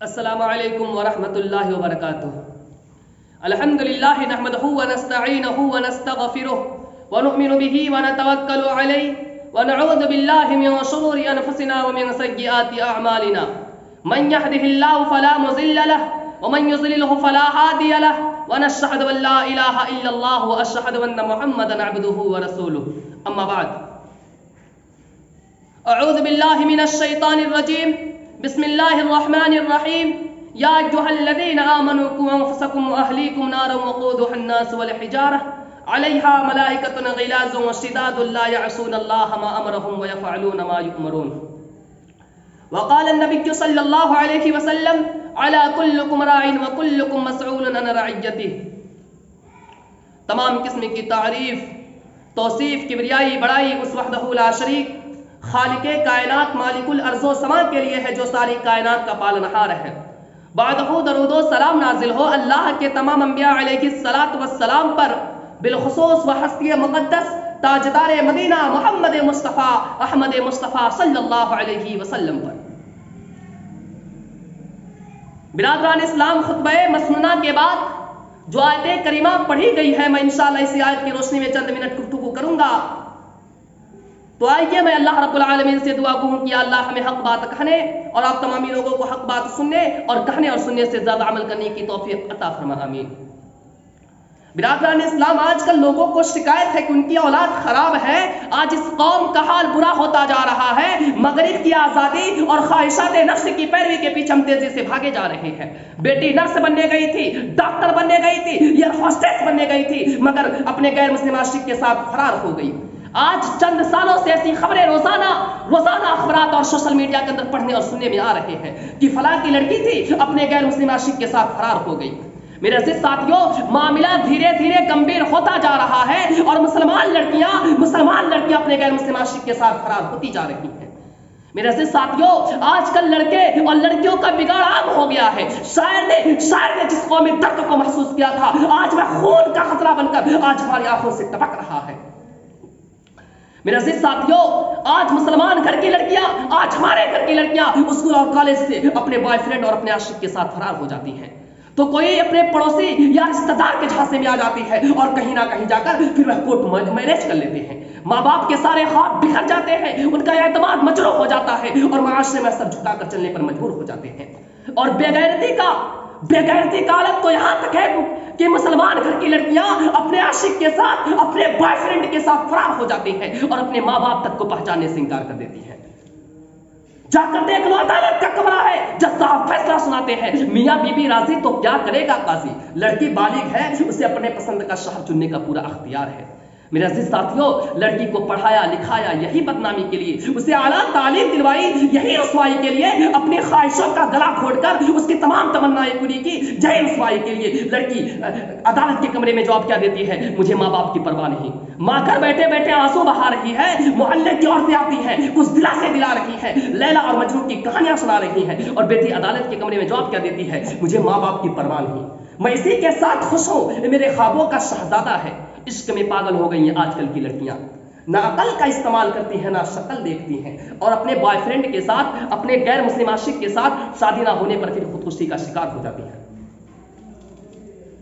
السلام علیکم ورحمۃ اللہ وبرکاتہ۔ الحمد للہ نحمده ونستعینه ونستغفره ونؤمن به ونتوکل علیہ ونعوذ باللہ من شرور انفسنا ومن سیئات اعمالنا، من يهده الله فلا مضل له ومن يضلل فلا هادي له، ونشهد ان لا الہ الا اللہ واشهد ان محمدا عبده ورسوله، اما بعد۔ اعوذ باللہ من الشیطان الرجیم، بسم اللہ الرحمن الرحیم۔ یا ایھا الذین آمنوا قوا انفسکم واہلیکم نارا وقودها الناس والحجارہ علیہا ملائکۃ غلاظ شداد لا یعصون اللہ ما امرهم ویفعلون ما یؤمرون۔ وقال النبی صلی اللہ علیہ وسلم علی کلکم راع وکلکم مسئول عن رعیتہ۔ تمام قسم کی تعریف، توصیف، کبریائی، بڑائی اس وحدہ لا شریک خالق کائنات مالک الارض و سما کے لیے ہے جو ساری کائنات کا پالنہار ہے۔ بعدہ درود و سلام نازل ہو اللہ کے تمام انبیاء علیہ الصلاۃ والسلام پر، بالخصوص و ہستی مقدس تاجدار مدینہ محمد مصطفیٰ احمد مصطفیٰ صلی اللہ علیہ وسلم پر۔ برادران اسلام، خطبہ مسنونہ کے بعد جو آیت کریمہ پڑھی گئی ہے، میں انشاءاللہ اسی آیت کی روشنی میں چند منٹ گفتگو کروں گا۔ تو آئیے میں اللہ رب العالمین سے دعا کروں کہ اللہ ہمیں حق بات کہنے اور آپ تمامی لوگوں کو حق بات سننے اور کہنے اور سننے سے زیادہ عمل کرنے کی توفیق عطا فرما، آمین۔ برادران اسلام، آج کل لوگوں کو شکایت ہے کہ ان کی اولاد خراب ہے، آج اس قوم کا حال برا ہوتا جا رہا ہے، مغرب کی آزادی اور خواہشات نفس کی پیروی کے پیچھے ہم تیزی سے بھاگے جا رہے ہیں۔ بیٹی نرس بننے گئی تھی، ڈاکٹر بننے گئی تھی، ایئر ہوسٹس بننے گئی تھی، مگر اپنے غیر مسلم عاشق کے ساتھ فرار ہو گئی۔ آج چند سالوں سے ایسی خبریں روزانہ اخبارات اور سوشل میڈیا کے اندر پڑھنے اور سننے میں آ رہے ہیں کہ فلاں کی لڑکی تھی، اپنے غیر مسلم عاشق کے ساتھ فرار ہو گئی۔ میرے عزیز ساتھیوں، معاملہ دھیرے دھیرے گمبھیر ہوتا جا رہا ہے اور مسلمان لڑکیاں اپنے غیر مسلم عاشق کے ساتھ فرار ہوتی جا رہی ہیں۔ میرے عزیز ساتھیوں، آج کل لڑکے اور لڑکیوں کا بگاڑ عام ہو گیا ہے۔ شاعر نے جس قومی درد کو محسوس کیا تھا، آج وہ خون کا خطرہ بن کر آج ہماری آنکھوں سے ٹپک رہا ہے۔ میرے عزیز ساتھیوں، آج مسلمان گھر کی لڑکیاں، آج ہمارے گھر کی لڑکیاں اسکول اور کالج سے اپنے بوائے فرینڈ اور اپنے عاشق کے ساتھ فرار ہو جاتی ہیں، تو کوئی اپنے پڑوسی یا رشتہ دار کے جھانسے میں آ جاتی ہے اور کہیں نہ کہیں جا کر پھر وہ کورٹ میرج کر لیتے ہیں۔ ماں باپ کے سارے خواب بکھر جاتے ہیں، ان کا اعتماد مجروح ہو جاتا ہے اور معاشرے میں سر جھکا کر چلنے پر مجبور ہو جاتے ہیں۔ اور بے غیرتی کا حالت تو یہاں تک ہے کہ مسلمان گھر کی لڑکیاں اپنے عاشق کے ساتھ، اپنے بوائے فرینڈ کے ساتھ فرار ہو جاتی ہیں اور اپنے ماں باپ تک کو پہچاننے سے انکار کر دیتی ہیں۔ جا کر دیکھ لو، عدالت کا کمرہ ہے، جج صاحب فیصلہ سناتے ہیں، میاں بی بی راضی تو کیا کرے گا قاضی، لڑکی بالغ ہے، اسے اپنے پسند کا شوہر چننے کا پورا اختیار ہے۔ میرے عزیز ساتھیوں، لڑکی کو پڑھایا لکھایا یہی بدنامی کے لیے، اسے اعلیٰ تعلیم دلوائی یہی رسوائی کے لیے، اپنی خواہشوں کا گلا گھونٹ کر اس کی تمام تمنائیں پوری کی یہی رسوائی کے لیے۔ لڑکی عدالت کے کمرے میں جواب کیا دیتی ہے؟ مجھے ماں باپ کی پرواہ نہیں۔ ماں گھر بیٹھے بیٹھے آنسو بہا رہی ہے، محلے کی عورتیں آتی ہیں، کچھ دلاسے دلا رہی ہیں، لیلا اور مجنون کی کہانیاں سنا رہی ہیں، اور بیٹی عدالت کے کمرے میں جواب کیا دیتی ہے؟ مجھے ماں باپ کی پرواہ نہیں، میں اسی کے ساتھ خوش ہوں، میرے خوابوں کا شہزادہ ہے۔ عشق میں پاگل ہو گئی ہیں آج کل کی لڑکیاں، نہ عقل کا استعمال کرتی ہیں نہ شکل دیکھتی ہیں، اور اپنے بوائے فرینڈ کے ساتھ، اپنے غیر مسلم عاشق کے ساتھ شادی نہ ہونے پر پھر خودکشی کا شکار ہو جاتی ہیں۔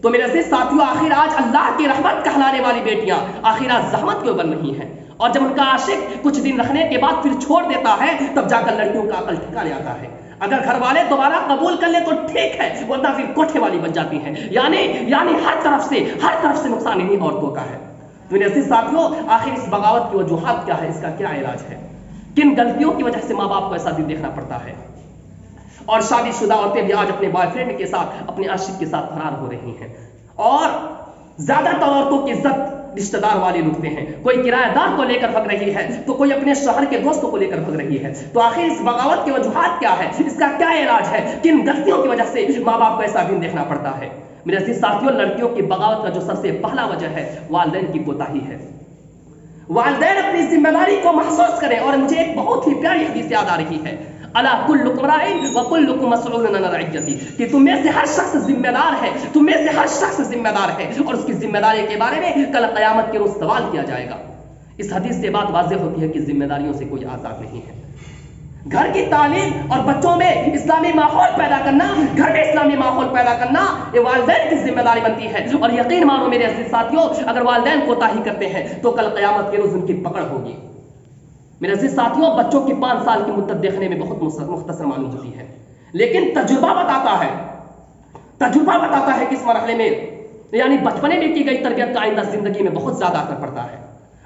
تو میرے عزیز ساتھیوں، آخر آج اللہ کی رحمت کہلانے والی بیٹیاں آخر آج زحمت کیوں بن رہی ہیں؟ اور جب ان کا عاشق کچھ دن رکھنے کے بعد پھر چھوڑ دیتا ہے، تب جا کر لڑکیوں کا عقل ٹھکانے آتا ہے۔ اگر گھر والے دوبارہ قبول کر لیں تو ٹھیک ہے، ورنہ پھر کوٹھے والی بن جاتی ہیں۔ یعنی ہر طرف سے نقصان انہیں عورتوں کا ہے۔ تو میرے عزیز ساتھیوں، آخر اس بغاوت کی وجوہات کیا ہے؟ اس کا کیا علاج ہے؟ کن غلطیوں کی وجہ سے ماں باپ کو ایسا دن دیکھنا پڑتا ہے؟ اور شادی شدہ عورتیں بھی آج اپنے بوائے فرینڈ کے ساتھ، اپنے عاشق کے ساتھ فرار ہو رہی ہیں، اور زیادہ تر عورتوں کی عزت رشتہ دار والے لوٹتے ہیں۔ کوئی کرایہ دار کو لے کر بھگ رہی ہے تو کوئی اپنے شوہر کے دوستوں کو لے کر بھگ رہی ہے۔ تو آخر اس بغاوت کی وجوہات کیا ہے؟ اس کا کیا علاج ہے؟ کن غلطیوں کی وجہ سے ماں باپ کو ایسا دن دیکھنا پڑتا ہے؟ میرے عزیز ساتھیوں، لڑکیوں کی بغاوت کا جو سب سے پہلا وجہ ہے، والدین کی کوتاہی ہے۔ والدین اپنی ذمہ داری کو محسوس کریں، اور مجھے ایک بہت ہی پیاری حدیث یاد آ رہی ہے، الا کلکم راع وکلکم مسئول عن رعیتہ، کہ تم میں سے ہر شخص ذمہ دار ہے، اور اس کی ذمہ داری کے بارے میں کل قیامت کے روز سوال کیا جائے گا۔ اس حدیث سے بات واضح ہوتی ہے کہ ذمہ داریوں سے کوئی آزاد نہیں ہے۔ گھر کی تعلیم اور بچوں میں اسلامی ماحول پیدا کرنا، گھر میں اسلامی ماحول پیدا کرنا، یہ والدین کی ذمہ داری بنتی ہے. اور یقین مانو میرے عزیز ساتھیوں، اگر والدین کوتاہی کرتے ہیں تو کل قیامت کے روز ان کی پکڑ ہوگی. میرے عزیز ساتھیوں، بچوں کی 5 سال کی مدت دیکھنے میں بہت مختصر معلوم ہوتی ہے، لیکن تجربہ بتاتا ہے کہ اس مرحلے میں یعنی بچپنے میں کی گئی تربیت کا آئندہ زندگی میں بہت زیادہ اثر پڑتا ہے.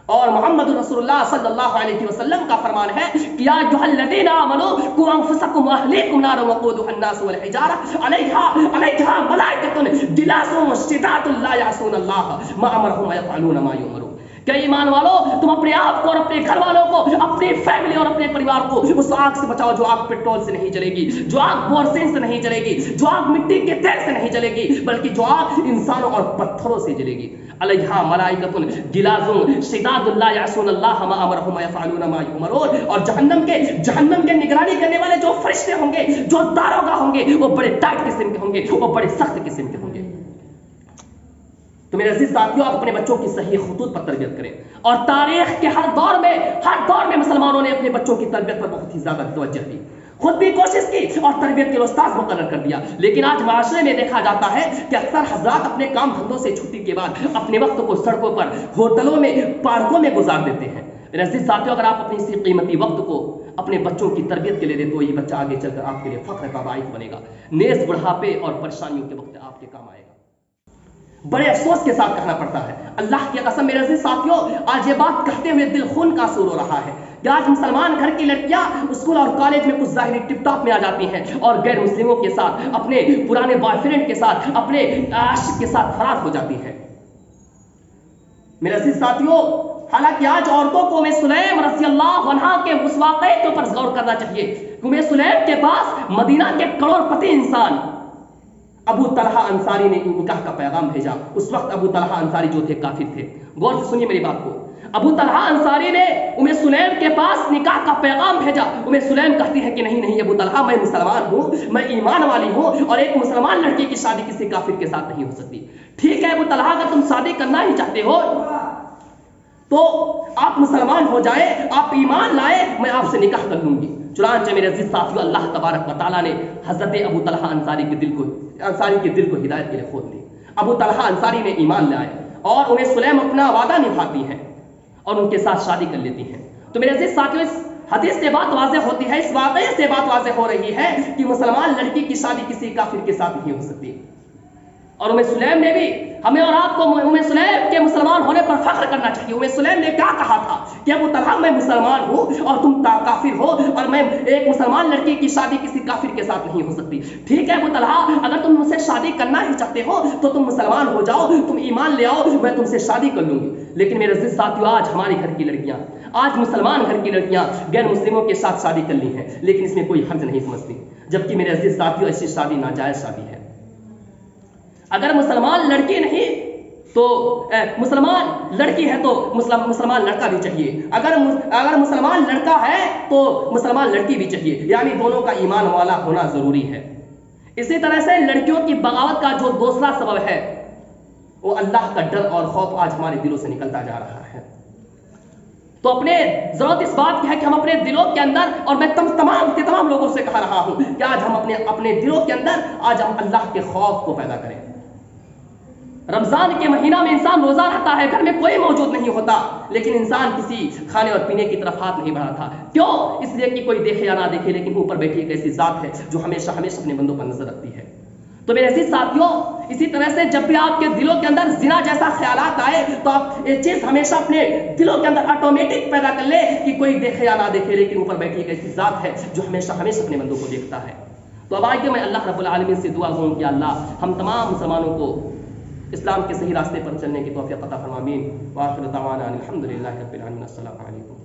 اور محمد رسول اللہ صلی اللہ علیہ وسلم کا فرمان ہے کہ یا ایھا الذین آمنوا قوا انفسکم واہلیکم نارا وقودها الناس والحجارہ علیہا ملائکۃ غلاظ شداد لا یعصون اللہ ما امرهم ویفعلون ما یؤمرون. کہ ایمان والو، تم اپنے آپ کو اور اپنے گھر والوں کو، اپنی فیملی اور اپنے پریوار کو اس آگ سے بچاؤ جو آگ پیٹرول سے نہیں جلے گی، جو آگ بورسین سے نہیں جلے گی، جو آگ مٹی کے تیل سے نہیں جلے گی، بلکہ جو آگ انسانوں اور پتھروں سے جلے گی. علیہا ملائکۃ غلاظ شداد لا یعصون اللہ ما امرهم ویفعلون ما یؤمرون. اور جہنم کے نگرانی کرنے والے جو فرشتے ہوں گے، جو داروغہ ہوں گے، وہ بڑے ٹائٹ قسم کے ہوں گے، وہ بڑے سخت قسم کے ہوں گے. تو میرے عزیز ساتھیوں، آپ اپنے بچوں کی صحیح خطوط پر تربیت کریں. اور تاریخ کے ہر دور میں مسلمانوں نے اپنے بچوں کی تربیت پر بہت ہی زیادہ توجہ دی، خود بھی کوشش کی اور تربیت کے لیے استاد مقرر کر دیا. لیکن آج معاشرے میں دیکھا جاتا ہے کہ اکثر حضرات اپنے کام دھندوں سے چھٹی کے بعد اپنے وقت کو سڑکوں پر، ہوٹلوں میں، پارکوں میں گزار دیتے ہیں. میرے عزیز ساتھیوں، اگر آپ اپنی اسی قیمتی وقت کو اپنے بچوں کی تربیت کے لیے دیں تو یہ بچہ آگے چل کر آپ کے لیے فخر کا باعث بنے گا، نیز بڑھاپے اور پریشانیوں کے وقت آپ کے کام آئے گا. بڑے افسوس کے ساتھ کہنا پڑتا ہے، اللہ کی قسم میرے عزیز ساتھیوں، آج یہ بات کہتے ہوئے دل خون کا آنسو رو رہا ہے کہ آج مسلمان گھر کی لڑکیاں اسکول اور کالج میں کچھ ظاہری ٹپ ٹاپ میں آ جاتی ہیں اور غیر مسلموں کے ساتھ، اپنے پرانے بوائے فرینڈ کے ساتھ، اپنے عاشق کے ساتھ فرار ہو جاتی ہیں. میرے عزیز ساتھیوں، حالانکہ آج عورتوں کو ام سلیم رضی اللہ عنہا کے اس واقعے کے اوپر غور کرنا چاہیے. ام سلیم کے پاس مدینہ کے کروڑ پتی انسان ابو طلحہ انصاری نے نکاح کا پیغام بھیجا. اس وقت ابو طلحہ انصاری جو تھے کافر تھے. غور سے سنیے میری بات کو. ابو طلحہ انصاری نے ام سلیم کے پاس نکاح کا پیغام بھیجا. ام سلیم کہتی ہے کہ نہیں ابو طلحہ، میں مسلمان ہوں، میں ایمان والی ہوں، اور ایک مسلمان لڑکی کی شادی کسی کافر کے ساتھ نہیں ہو سکتی. ٹھیک ہے ابو طلحہ، اگر تم شادی کرنا ہی چاہتے ہو تو آپ مسلمان ہو جائے، آپ ایمان لائے، میں آپ سے نکاح کر لوں گی. چنانچہ میرے عزیز ساتھیوں، اللہ تبارک و تعالیٰ نے حضرت ابو طلحہ انصاری کے دل کو ہدایت کے لیے کھول دی. ابو طلحہ انصاری نے ایمان لائے اور انہیں سلیم اپنا وعدہ نبھاتی ہیں اور ان کے ساتھ شادی کر لیتی ہیں. تو میرے عزیز ساتھیوں، اس حدیث سے بات واضح ہوتی ہے، اس واقعے سے بات واضح ہو رہی ہے کہ مسلمان لڑکی کی شادی کسی کافر کے ساتھ نہیں ہو سکتی. اور ام سلیم نے بھی ہمیں اور آپ کو ام سلیم کے مسلمان ہونے پر فخر کرنا چاہیے. ام سلیم نے کیا کہا تھا کہ ابو طلحہ، میں مسلمان ہوں اور تم کافر ہو، اور میں ایک مسلمان لڑکی کی شادی کسی کافر کے ساتھ نہیں ہو سکتی. ٹھیک ہے ابو طلحہ، اگر تم مجھ سے شادی کرنا ہی چاہتے ہو تو تم مسلمان ہو جاؤ، تم ایمان لے آؤ، میں تم سے شادی کر لوں گی. لیکن میرے عزیز ساتھیوں، آج ہمارے گھر کی لڑکیاں، آج مسلمان گھر کی لڑکیاں غیر مسلموں کے ساتھ شادی کر لی ہیں، لیکن اس میں کوئی حرج نہیں سمجھتی. جبکہ میرے عزیز ساتھیوں، ایسی شادی ناجائز شادی ہے. اگر مسلمان لڑکی نہیں تو مسلمان لڑکی ہے تو مسلمان لڑکا بھی چاہیے. اگر مسلمان لڑکا ہے تو مسلمان لڑکی بھی چاہیے، یعنی دونوں کا ایمان والا ہونا ضروری ہے. اسی طرح سے لڑکیوں کی بغاوت کا جو دوسرا سبب ہے وہ اللہ کا ڈر اور خوف آج ہمارے دلوں سے نکلتا جا رہا ہے. تو اپنے ضرورت اس بات کی ہے کہ ہم اپنے دلوں کے اندر، اور میں تمام لوگوں سے کہہ رہا ہوں کہ آج ہم اپنے دلوں کے اندر آج ہم اللہ کے خوف کو پیدا کریں. رمضان کے مہینہ میں انسان روزہ رہتا ہے، گھر میں کوئی موجود نہیں ہوتا، لیکن انسان کسی کھانے اور پینے کی طرف ہاتھ نہیں بڑھاتا. کیوں؟ اس لیے کہ کوئی دیکھے یا نہ دیکھے، لیکن اوپر بیٹھی ایک ایسی ذات ہے جو ہمیشہ اپنے بندوں پر نظر رکھتی ہے. تو میرے عزیز ساتھیوں، اسی طرح سے جب بھی آپ کے دلوں کے اندر زنا جیسا خیالات آئے تو آپ یہ چیز ہمیشہ اپنے دلوں کے اندر آٹومیٹک پیدا کر لیں کہ کوئی دیکھے یا نہ دیکھے، لیکن اوپر بیٹھی ایک ایسی ذات ہے جو ہمیشہ اپنے بندوں کو دیکھتا ہے. تو اب آئیے میں اللہ رب العالمین سے دعا کروں کہ اللہ ہم تمام مسلمانوں کو اسلام کے صحیح راستے پر چلنے کی توفیق عطا فرما. آمین. وآخر دعوانا الحمدللہ رب العالمین. السلام علیکم.